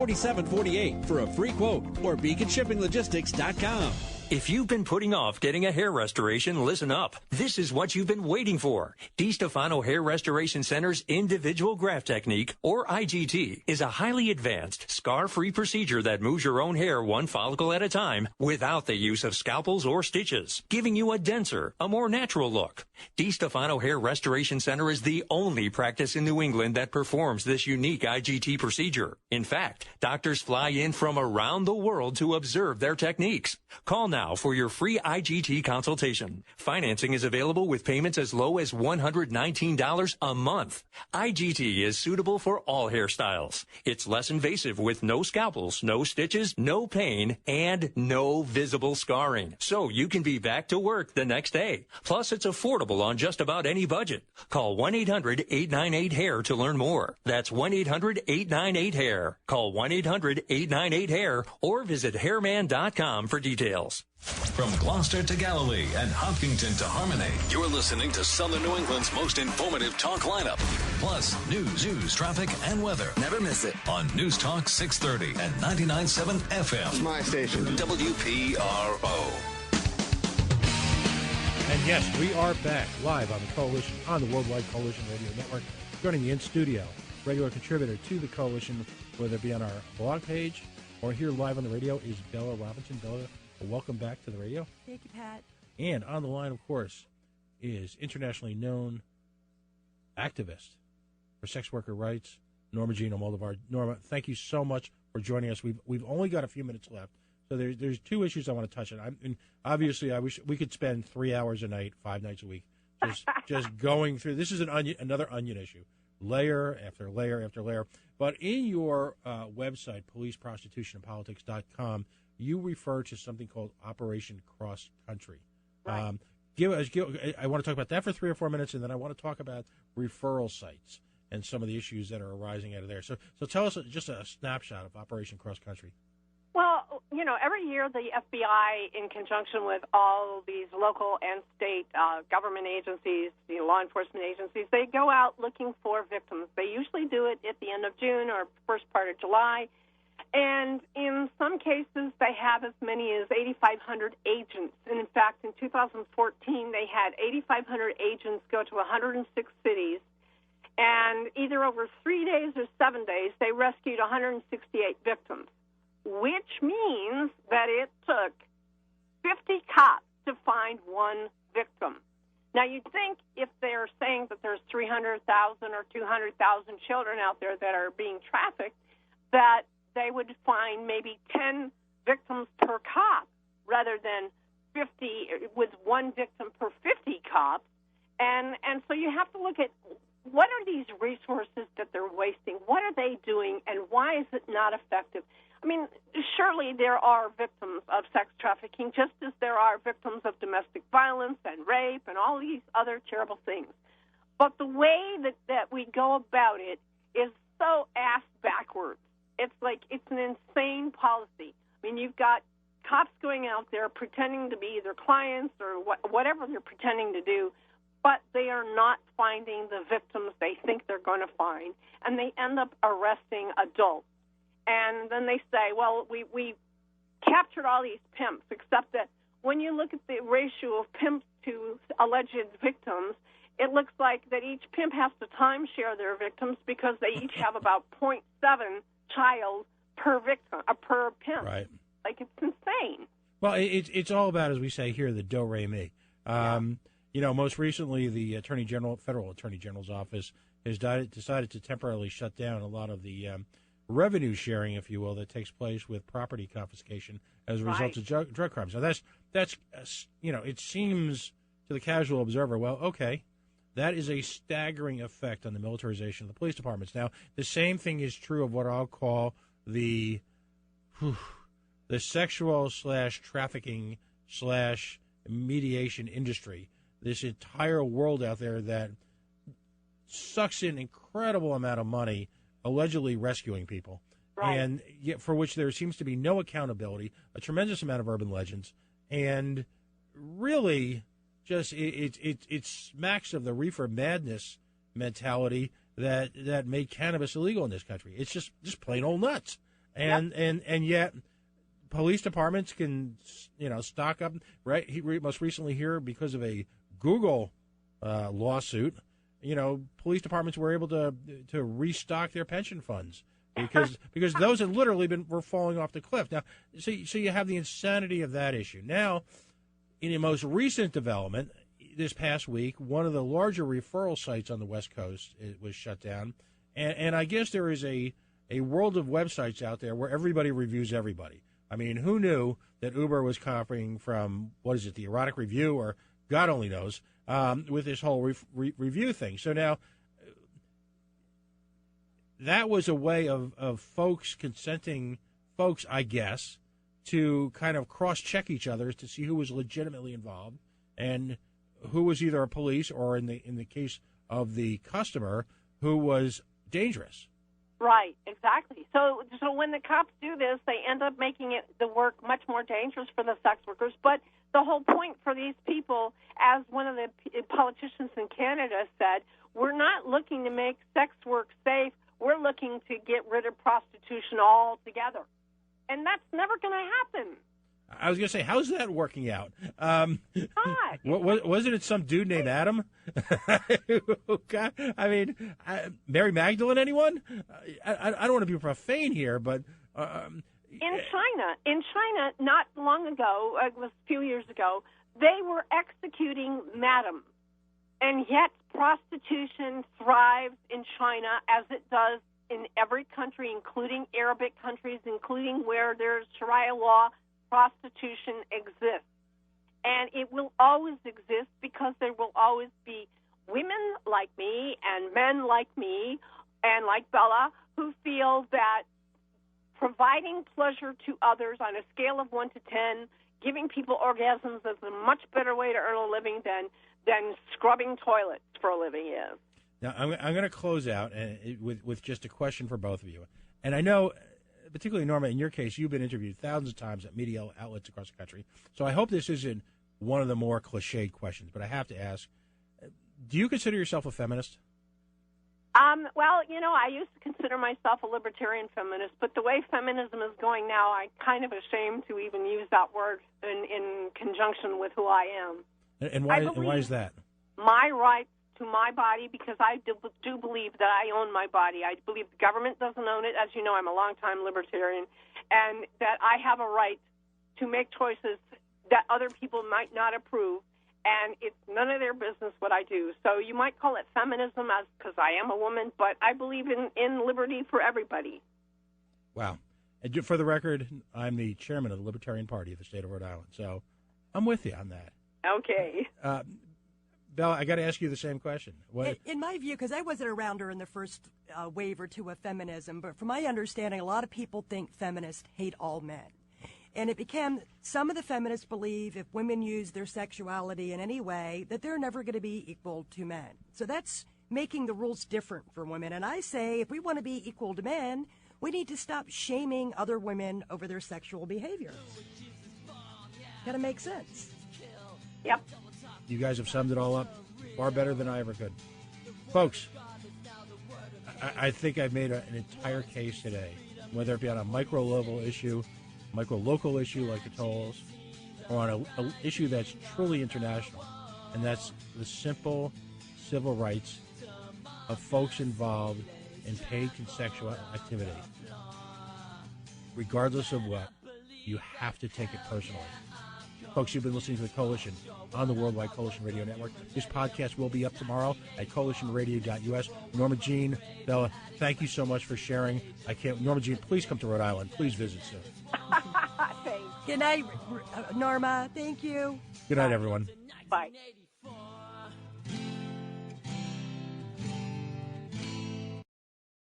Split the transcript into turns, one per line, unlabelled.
4748 for a free quote or beaconshippinglogistics.com.
If you've been putting off getting a hair restoration, listen up. This is what you've been waiting for. DiStefano Hair Restoration Center's Individual Graft Technique, or IGT, is a highly advanced, scar-free procedure that moves your own hair one follicle at a time without the use of scalpels or stitches, giving you a denser, a more natural look. DiStefano Hair Restoration Center is the only practice in New England that performs this unique IGT procedure. In fact, doctors fly in from around the world to observe their techniques. Call now for your free IGT consultation. Financing is available with payments as low as $119 a month. IGT is suitable for all hairstyles. It's less invasive with no scalpels, no stitches, no pain, and no visible scarring. So you can be back to work the next day. Plus, it's affordable on just about any budget. Call 1-800-898-HAIR to learn more. That's 1-800-898-HAIR. Call 1-800-898-HAIR or visit hairman.com for details.
From Gloucester to Galilee and Hopkinton to Harmony, you're listening to Southern New England's most informative talk lineup. Plus, news, traffic, and weather.
Never miss it.
On News Talk 630 and 99.7 FM.
It's my station.
WPRO.
And yes, we are back live on the Coalition, on the Worldwide Coalition Radio Network. Joining me in studio, regular contributor to the Coalition, whether it be on our blog page or here live on the radio, is Bella Robinson. Bella, welcome back to the radio.
Thank you, Pat.
And on the line, of course, is internationally known activist for sex worker rights, Norma Gino Moldovar. Norma, thank you so much for joining us. We've only got a few minutes left, so there's two issues I want to touch on. And obviously, I wish we could spend 3 hours a night, 5 nights a week, just going through. This is another onion issue, layer after layer after layer. But in your website, policeprostitutionandpolitics.com, you refer to something called Operation Cross Country.
Right.
I want to talk about that for 3 or 4 minutes, and then I want to talk about referral sites and some of the issues that are arising out of there. So tell us just a snapshot of Operation Cross Country.
Well, every year the FBI, in conjunction with all these local and state government agencies, law enforcement agencies, they go out looking for victims. They usually do it at the end of June or first part of July. And in some cases, they have as many as 8,500 agents. And in fact, in 2014, they had 8,500 agents go to 106 cities. And either over 3 days or 7 days, they rescued 168 victims, which means that it took 50 cops to find one victim. Now, you'd think if they're saying that there's 300,000 or 200,000 children out there that are being trafficked, that they would find maybe 10 victims per cop rather than 50 with one victim per 50 cops. And so you have to look at what are these resources that they're wasting? What are they doing, and why is it not effective? I mean, surely there are victims of sex trafficking, just as there are victims of domestic violence and rape and all these other terrible things. But the way that we go about it is so ass backwards. It's like it's an insane policy. I mean, you've got cops going out there pretending to be either clients or whatever they're pretending to do, but they are not finding the victims they think they're going to find, and they end up arresting adults. And then they say, well, we captured all these pimps, except that when you look at the ratio of pimps to alleged victims, it looks like that each pimp has to timeshare their victims because they each have about 0.7 child per victim, per pimp. Right. Like, it's insane.
Well, it's all about, as we say here, the do-re-mi. Most recently, the Federal Attorney General's office has decided to temporarily shut down a lot of the revenue sharing, if you will, that takes place with property confiscation as a result of drug crimes. Now, that's it seems to the casual observer, well, okay, that is a staggering effect on the militarization of the police departments. Now, the same thing is true of what I'll call the sexual / trafficking / mediation industry. This entire world out there that sucks in incredible amount of money, allegedly rescuing people, and yet for which there seems to be no accountability, a tremendous amount of urban legends, and really just it smacks of the reefer madness mentality that made cannabis illegal in this country. It's just plain old nuts. and yet police departments can, stock up. Right, most recently here because of a Google lawsuit, police departments were able to restock their pension funds because those had literally were falling off the cliff. Now, so you have the insanity of that issue. Now, in the most recent development, this past week, one of the larger referral sites on the West Coast was shut down, and I guess there is a world of websites out there where everybody reviews everybody. I mean, who knew that Uber was copying from, the Erotic Review, or God only knows, with this whole review thing. So now, that was a way of folks, I guess, to kind of cross-check each other to see who was legitimately involved and who was either a police or, in the case of the customer, who was dangerous.
Right, exactly. So when the cops do this, they end up making the work much more dangerous for the sex workers. But the whole point for these people, as one of the politicians in Canada said, we're not looking to make sex work safe. We're looking to get rid of prostitution altogether. And that's never going to happen.
I was going to say, how's that working out? Wasn't it some dude named Adam? I mean, Mary Magdalene, anyone? I don't want to be profane here, but...
In China, not long ago, it was a few years ago, they were executing madams. And yet prostitution thrives in China as it does in every country, including Arabic countries, including where there's Sharia law. Prostitution exists, and it will always exist because there will always be women like me and men like me and like Bella who feel that providing pleasure to others on a scale of 1 to 10, giving people orgasms is a much better way to earn a living than scrubbing toilets for a living is.
Now, I'm going to close out with just a question for both of you, and I know, particularly, Norma, in your case, you've been interviewed thousands of times at media outlets across the country. So I hope this isn't one of the more cliched questions, but I have to ask, do you consider yourself a feminist?
Well, I used to consider myself a libertarian feminist, but the way feminism is going now, I'm kind of ashamed to even use that word in conjunction with who I am.
And why is that?
My rights to my body, because I do believe that I own my body. I believe the government doesn't own it. As you know, I'm a longtime libertarian, and that I have a right to make choices that other people might not approve, and it's none of their business what I do. So you might call it feminism because I am a woman, but I believe in liberty for everybody.
Wow. And for the record, I'm the chairman of the Libertarian Party of the state of Rhode Island, so I'm with you on that.
Okay.
Bella, I got to ask you the same question.
In my view, because I wasn't around during the first wave or two of feminism, but from my understanding, a lot of people think feminists hate all men. And it became, some of the feminists believe if women use their sexuality in any way, that they're never going to be equal to men. So that's making the rules different for women. And I say, if we want to be equal to men, we need to stop shaming other women over their sexual behavior. Kind of makes sense.
Yep.
You guys have summed it all up far better than I ever could. Folks, I think I've made an entire case today, whether it be on a micro-local issue like the tolls, or on an issue that's truly international, and that's the simple civil rights of folks involved in paid consensual activity. Regardless of what, you have to take it personally. Folks, you've been listening to The Coalition on the Worldwide Coalition Radio Network. This podcast will be up tomorrow at coalitionradio.us. Norma Jean, Bella, thank you so much for sharing. Norma Jean, please come to Rhode Island. Please visit soon.
Thanks.
Good night, Norma. Thank you.
Good night, everyone.
Bye.